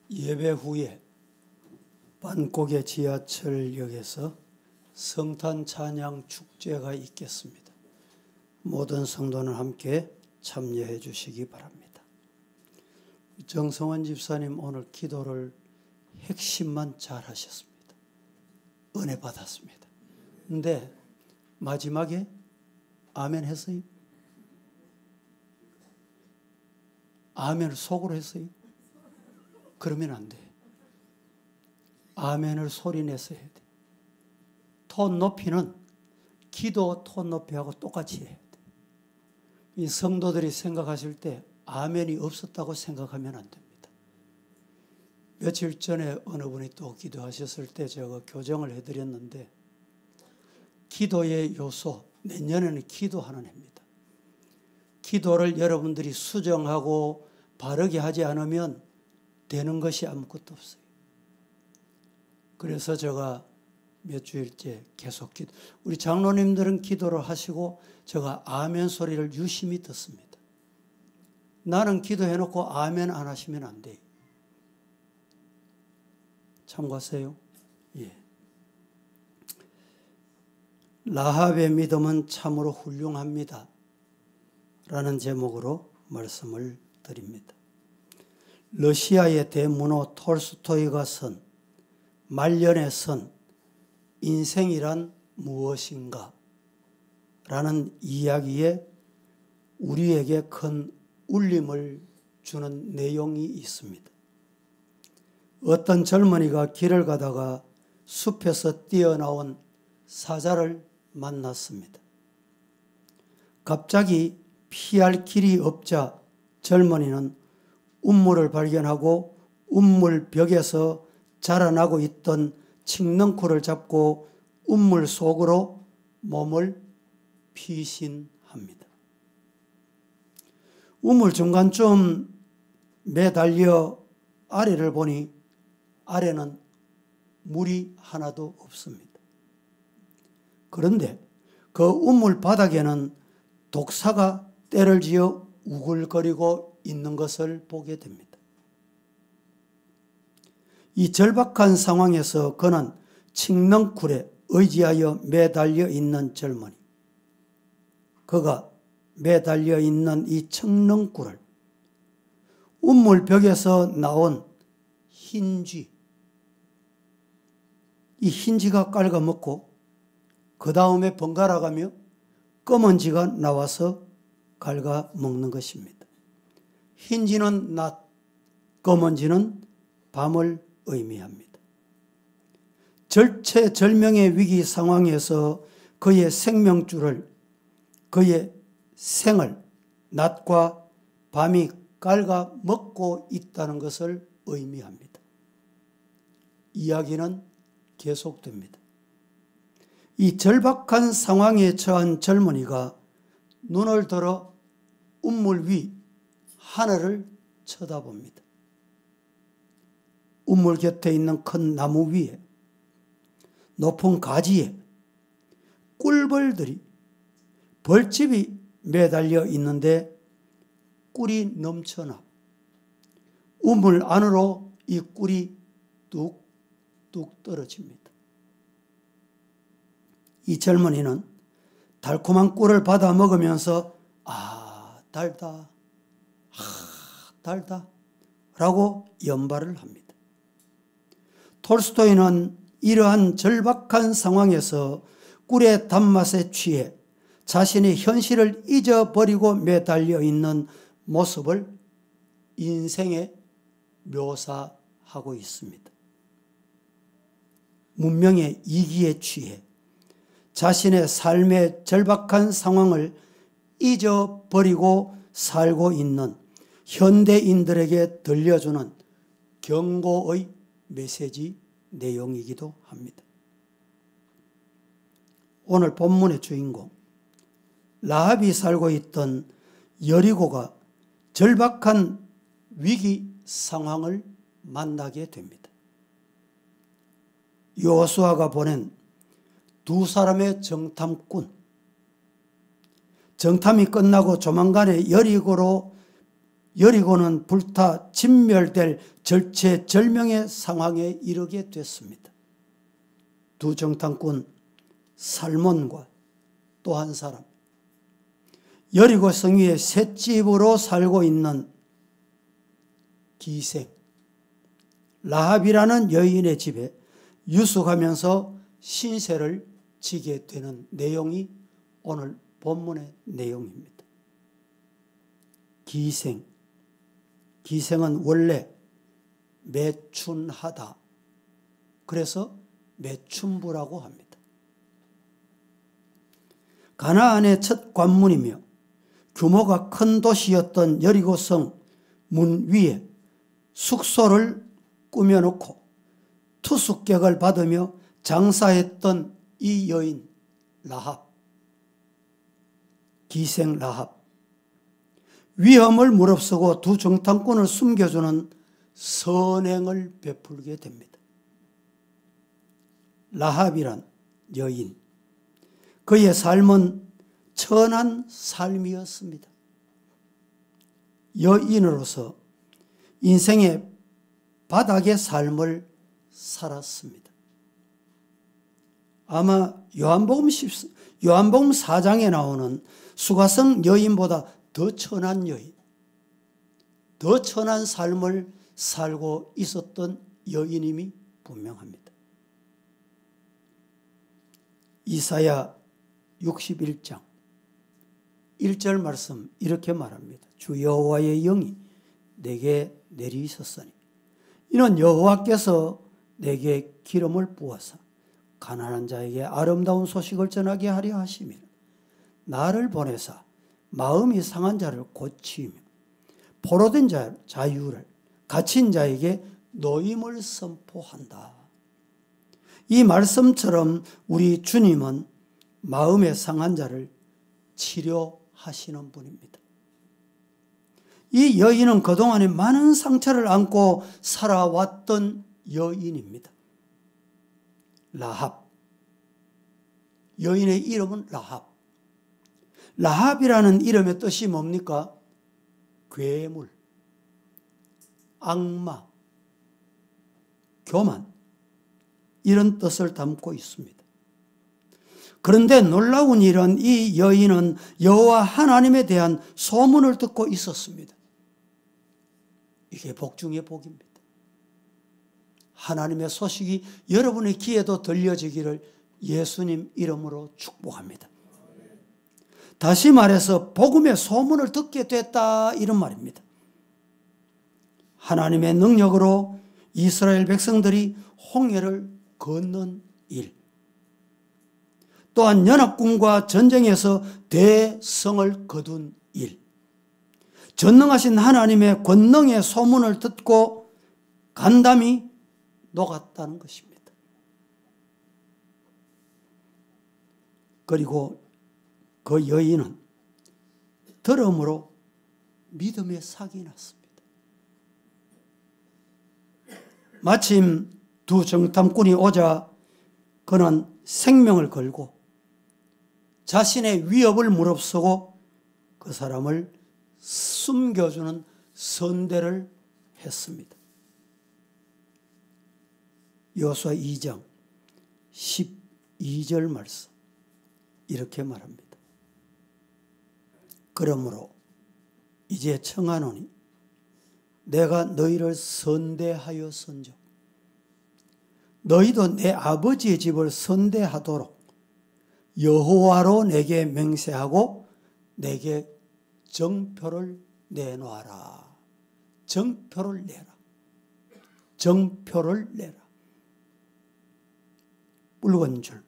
예배 후에 반고개 지하철역에서 성탄 찬양 축제가 있겠습니다. 모든 성도는 함께 참여해 주시기 바랍니다. 정성원 집사님 오늘 기도를 핵심만 잘 하셨습니다. 은혜 받았습니다. 근데 마지막에 아멘 했어요? 아멘을 속으로 했어요? 그러면 안 돼. 아멘을 소리내서 해야 돼. 톤 높이는 기도 톤 높이하고 똑같이 해야 돼. 이 성도들이 생각하실 때 아멘이 없었다고 생각하면 안 됩니다. 며칠 전에 어느 분이 또 기도하셨을 때 제가 교정을 해드렸는데, 기도의 요소, 내년에는 기도하는 해입니다. 기도를 여러분들이 수정하고 바르게 하지 않으면 되는 것이 아무것도 없어요. 그래서 제가 몇 주일째 계속 우리 장로님들은 기도를 하시고 제가 아멘 소리를 유심히 듣습니다. 나는 기도해놓고 아멘 안 하시면 안 돼요. 참고하세요. 예. 라합의 믿음은 참으로 훌륭합니다. 라는 제목으로 말씀을 드립니다. 러시아의 대문호 톨스토이가 쓴 말년의 선, 인생이란 무엇인가? 라는 이야기에 우리에게 큰 울림을 주는 내용이 있습니다. 어떤 젊은이가 길을 가다가 숲에서 뛰어나온 사자를 만났습니다. 갑자기 피할 길이 없자 젊은이는 운물을 발견하고 운물 벽에서 자라나고 있던 칡넝쿨을 잡고 운물 속으로 몸을 피신합니다. 우물 중간쯤 매달려 아래를 보니 아래는 물이 하나도 없습니다. 그런데 그 우물 바닥에는 독사가 떼를 지어 우글거리고 있는 것을 보게 됩니다. 이 절박한 상황에서 그는 칡넝쿨에 의지하여 매달려 있는 젊은이, 그가 매달려 있는 이 칡넝쿨을 운물벽에서 나온 흰쥐, 이 흰쥐가 깔아먹고 그 다음에 번갈아가며 검은 쥐가 나와서 갉아먹는 것입니다. 흰쥐는 낮, 검은 쥐는 밤을 의미합니다. 절체절명의 위기 상황에서 그의 생명줄을, 그의 생을 낮과 밤이 갉아먹고 있다는 것을 의미합니다. 이야기는 계속됩니다. 이 절박한 상황에 처한 젊은이가 눈을 들어 운물 위 하늘을 쳐다봅니다. 운물 곁에 있는 큰 나무 위에 높은 가지에 꿀벌들이, 벌집이 매달려 있는데 꿀이 넘쳐나 우물 안으로 이 꿀이 뚝뚝 떨어집니다. 이 젊은이는 달콤한 꿀을 받아 먹으면서 달다, 달다 라고 연발을 합니다. 톨스토이는 이러한 절박한 상황에서 꿀의 단맛에 취해 자신의 현실을 잊어버리고 매달려 있는 모습을 인생에 묘사하고 있습니다. 문명의 이기에 취해 자신의 삶의 절박한 상황을 잊어버리고 살고 있는 현대인들에게 들려주는 경고의 메시지 내용이기도 합니다. 오늘 본문의 주인공 라합이 살고 있던 여리고가 절박한 위기 상황을 만나게 됩니다. 여호수아가 보낸 두 사람의 정탐꾼, 정탐이 끝나고 조만간에 여리고로 여리고는 불타 진멸될 절체절명의 상황에 이르게 됐습니다. 두 정탐꾼 살몬과 또 한 사람, 여리고 성위의 셋집으로 살고 있는 기생 라합이라는 여인의 집에 유숙하면서 신세를 지게 되는 내용이 오늘 본문의 내용입니다. 기생은 원래 매춘하다. 그래서 매춘부라고 합니다. 가나안의 첫 관문이며 규모가 큰 도시였던 여리고성 문 위에 숙소를 꾸며놓고 투숙객을 받으며 장사했던 이 여인 라합, 기생 라합, 위험을 무릅쓰고 두 정탐꾼을 숨겨주는 선행을 베풀게 됩니다. 라합이란 여인, 그의 삶은 천한 삶이었습니다. 여인으로서 인생의 바닥의 삶을 살았습니다. 아마 요한복음 4장에 나오는 수가성 여인보다 더 천한 여인, 더 천한 삶을 살고 있었던 여인임이 분명합니다. 이사야 61장 1절 말씀 이렇게 말합니다. 주 여호와의 영이 내게 내리셨으니 이는 여호와께서 내게 기름을 부어서 가난한 자에게 아름다운 소식을 전하게 하려 하심이라. 나를 보내사 마음이 상한 자를 고치며 포로된 자 자유를, 갇힌 자에게 노임을 선포한다. 이 말씀처럼 우리 주님은 마음에 상한 자를 치료하시는 분입니다. 이 여인은 그동안에 많은 상처를 안고 살아왔던 여인입니다. 라합, 여인의 이름은 라합. 라합이라는 이름의 뜻이 뭡니까? 괴물, 악마, 교만, 이런 뜻을 담고 있습니다. 그런데 놀라운 일은 이 여인은 여호와 하나님에 대한 소문을 듣고 있었습니다. 이게 복 중의 복입니다. 하나님의 소식이 여러분의 귀에도 들려지기를 예수님 이름으로 축복합니다. 다시 말해서 복음의 소문을 듣게 됐다, 이런 말입니다. 하나님의 능력으로 이스라엘 백성들이 홍해를 건넌 일, 또한 연합군과 전쟁에서 대성을 거둔 일, 전능하신 하나님의 권능의 소문을 듣고 간담이 녹았다는 것입니다. 그리고 그 여인은 들음으로 믿음의 삭이 났습니다. 마침 두 정탐꾼이 오자 그는 생명을 걸고 자신의 위협을 무릅쓰고 그 사람을 숨겨주는 선대를 했습니다. 여호수아 2장 12절 말씀 이렇게 말합니다. 그러므로 이제 청하노니 내가 너희를 선대하였은즉 너희도 내 아버지의 집을 선대하도록 여호와로 내게 맹세하고 내게 정표를 내놓아라. 정표를 내라. 정표를 내라. 붉은 줄.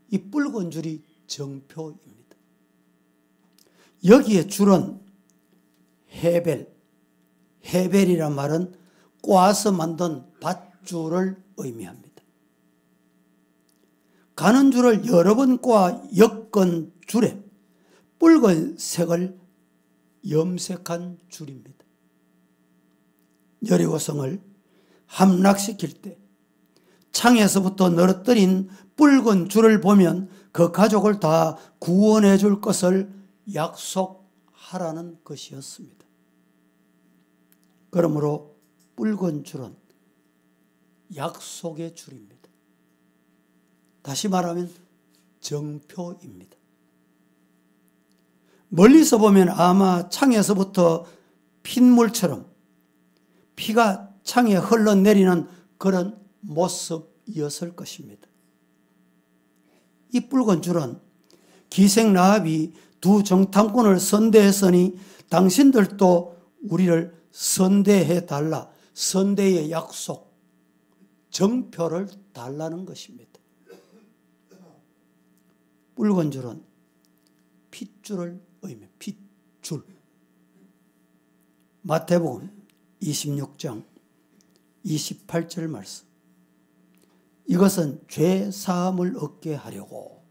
이 붉은 줄이 정표입니다. 여기에 줄은 헤벨이란 말은 꼬아서 만든 밧줄을 의미합니다. 가는 줄을 여러 번 꼬아 엮은 줄에 붉은색을 염색한 줄입니다. 여리고성을 함락시킬 때 창에서부터 늘어뜨린 붉은 줄을 보면 그 가족을 다 구원해 줄 것을 약속하라는 것이었습니다. 그러므로 붉은 줄은 약속의 줄입니다. 다시 말하면 정표입니다. 멀리서 보면 아마 창에서부터 핏물처럼 피가 창에 흘러내리는 그런 모습이었을 것입니다. 이 붉은 줄은 기생 라합이 두 정탐꾼을 선대했으니 당신들도 우리를 선대해 달라, 선대의 약속, 정표를 달라는 것입니다. 붉은 줄은 핏줄을 의미합니다. 핏줄. 마태복음 26장 28절 말씀. 이것은 죄 사함을 얻게 하려고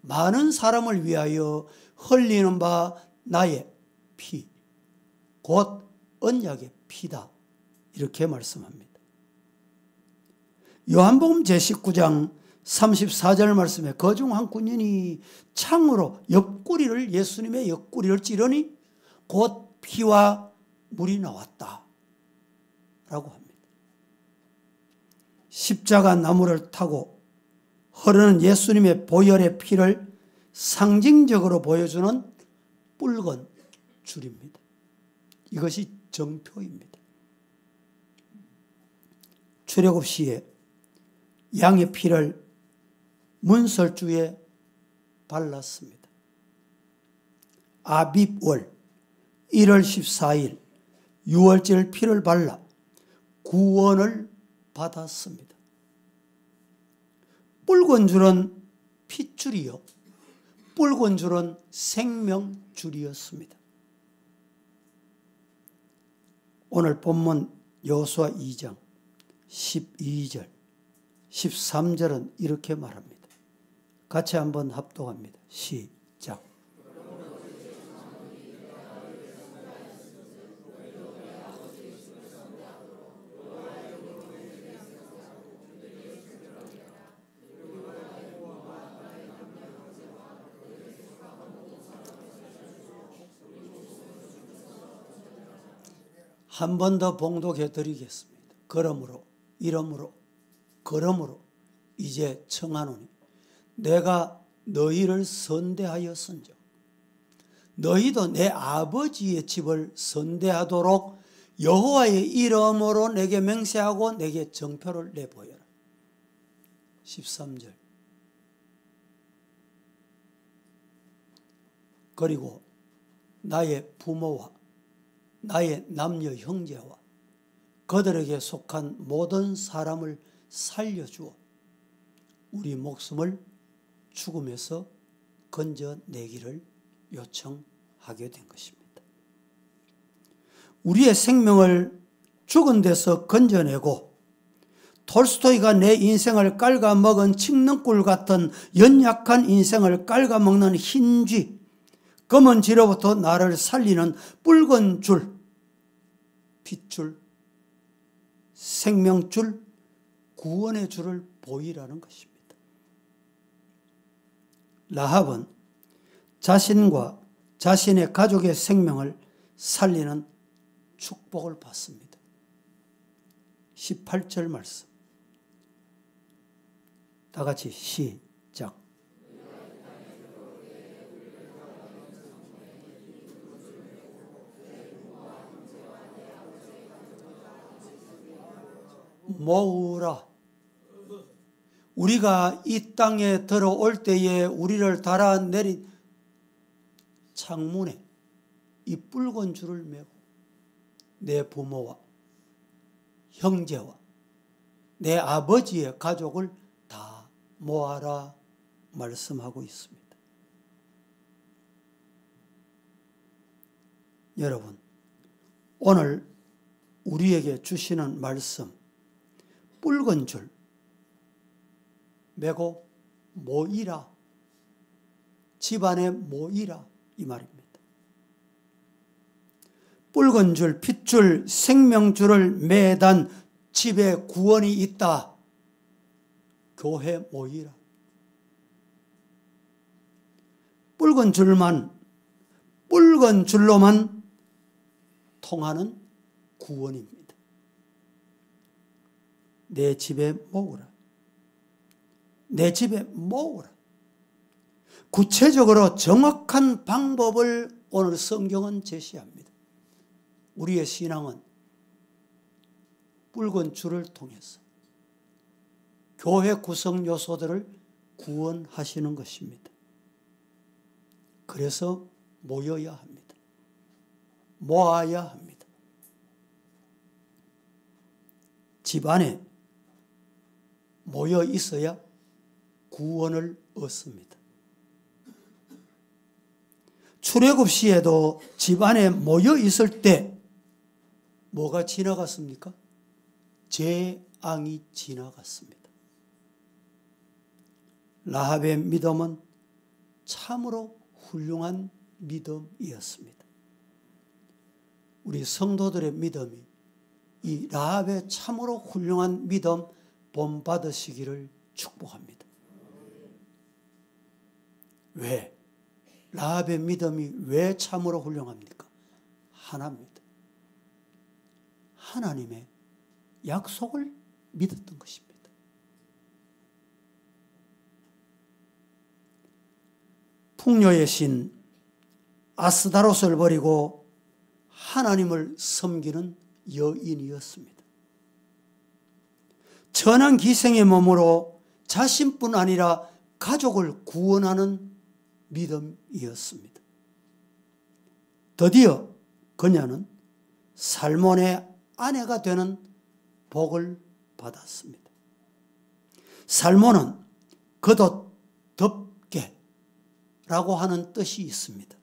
많은 사람을 위하여 흘리는 바 나의 피, 곧 언약의 피다. 이렇게 말씀합니다. 요한복음 제19장 34절 말씀에 그중 한 군인이 창으로 옆구리를, 예수님의 옆구리를 찌르니 곧 피와 물이 나왔다 라고 합니다. 십자가 나무를 타고 흐르는 예수님의 보혈의 피를 상징적으로 보여주는 붉은 줄입니다. 이것이 정표입니다. 출애굽 시에 양의 피를 문설주에 발랐습니다. 아빕월 1월 14일 유월절 피를 발라 구원을 받았습니다. 붉은 줄은 핏줄이요, 붉은 줄은 생명줄이었습니다. 오늘 본문 여호수아 2장 12절 13절은 이렇게 말합니다. 같이 한번 합독합니다. 시작. 한 번 더 봉독해 드리겠습니다. 그러므로, 이러므로, 그러므로 이제 청하노니 내가 너희를 선대하였은즉 너희도 내 아버지의 집을 선대하도록 여호와의 이름으로 내게 맹세하고 내게 정표를 내보여라. 13절. 그리고 나의 부모와 나의 남녀 형제와 그들에게 속한 모든 사람을 살려주어 우리 목숨을 죽음에서 건져내기를 요청하게 된 것입니다. 우리의 생명을 죽은 데서 건져내고 톨스토이가 내 인생을 깔아먹은 칡능꿀 같은 연약한 인생을 깔아먹는 흰쥐, 검은 쥐로부터 나를 살리는 붉은 줄, 핏줄, 생명줄, 구원의 줄을 보이라는 것입니다. 라합은 자신과 자신의 가족의 생명을 살리는 축복을 받습니다. 18절 말씀. 다 같이 시작. 모으라. 우리가 이 땅에 들어올 때에 우리를 달아내린 창문에 이 붉은 줄을 메고 내 부모와 형제와 내 아버지의 가족을 다 모아라 말씀하고 있습니다. 여러분, 오늘 우리에게 주시는 말씀, 붉은 줄 메고 모이라, 집안에 모이라 이 말입니다. 붉은 줄, 핏줄, 생명줄을 매단 집에 구원이 있다. 교회 모이라. 붉은 줄로만 통하는 구원입니다. 내 집에 모으라. 내 집에 모으라. 구체적으로 정확한 방법을 오늘 성경은 제시합니다. 우리의 신앙은 붉은 줄을 통해서 교회 구성 요소들을 구원하시는 것입니다. 그래서 모여야 합니다. 모아야 합니다. 집안에 모여 있어야 구원을 얻습니다. 출애굽 시에도 집안에 모여 있을 때 뭐가 지나갔습니까? 재앙이 지나갔습니다. 라합의 믿음은 참으로 훌륭한 믿음이었습니다. 우리 성도들의 믿음이 이 라합의 참으로 훌륭한 믿음 본받으시기를 축복합니다. 왜? 라합의 믿음이 왜 참으로 훌륭합니까? 하나입니다. 하나님의 약속을 믿었던 것입니다. 풍요의 신 아스다롯을 버리고 하나님을 섬기는 여인이었습니다. 천한 기생의 몸으로 자신뿐 아니라 가족을 구원하는 믿음이었습니다. 드디어 그녀는 살몬의 아내가 되는 복을 받았습니다. 살몬은 걷어 덮게 라고 하는 뜻이 있습니다.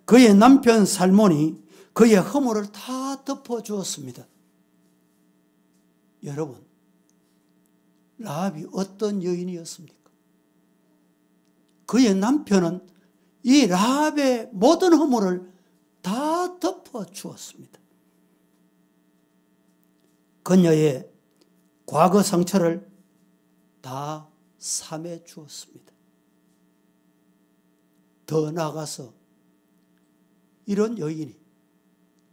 그의 남편 살몬이 그의 허물을 다 덮어주었습니다. 여러분, 라합이 어떤 여인이었습니까? 그의 남편은 이 라합의 모든 허물을 다 덮어주었습니다. 그녀의 과거 상처를 다 삼해 주었습니다. 더 나아가서 이런 여인이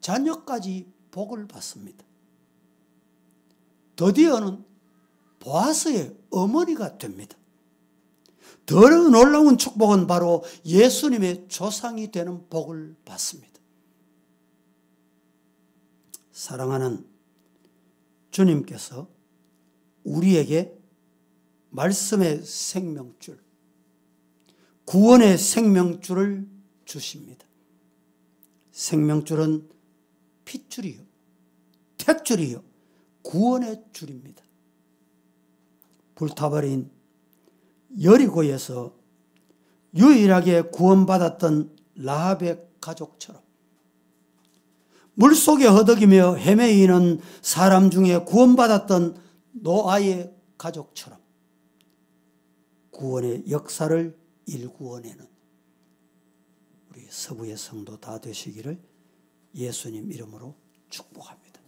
자녀까지 복을 받습니다. 드디어는 보아스의 어머니가 됩니다. 더 놀라운 축복은 바로 예수님의 조상이 되는 복을 받습니다. 사랑하는 주님께서 우리에게 말씀의 생명줄, 구원의 생명줄을 주십니다. 생명줄은 핏줄이요, 택줄이요, 구원의 줄입니다. 불타버린 여리고에서 유일하게 구원받았던 라합의 가족처럼 물속에 허덕이며 헤매이는 사람 중에 구원받았던 노아의 가족처럼 구원의 역사를 일구어내는 우리 서부의 성도 다 되시기를 예수님 이름으로 축복합니다.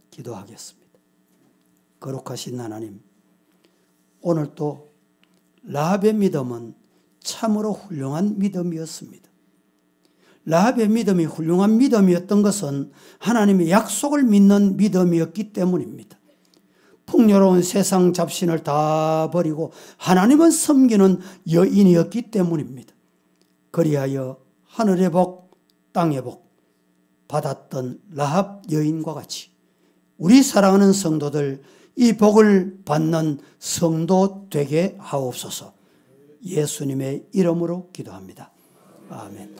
기도하겠습니다. 거룩하신 하나님, 오늘 또 라합의 믿음은 참으로 훌륭한 믿음이었습니다. 라합의 믿음이 훌륭한 믿음이었던 것은 하나님의 약속을 믿는 믿음이었기 때문입니다. 풍요로운 세상 잡신을 다 버리고 하나님을 섬기는 여인이었기 때문입니다. 그리하여 하늘의 복, 땅의 복 받았던 라합 여인과 같이 우리 사랑하는 성도들 이 복을 받는 성도 되게 하옵소서. 예수님의 이름으로 기도합니다. 아멘.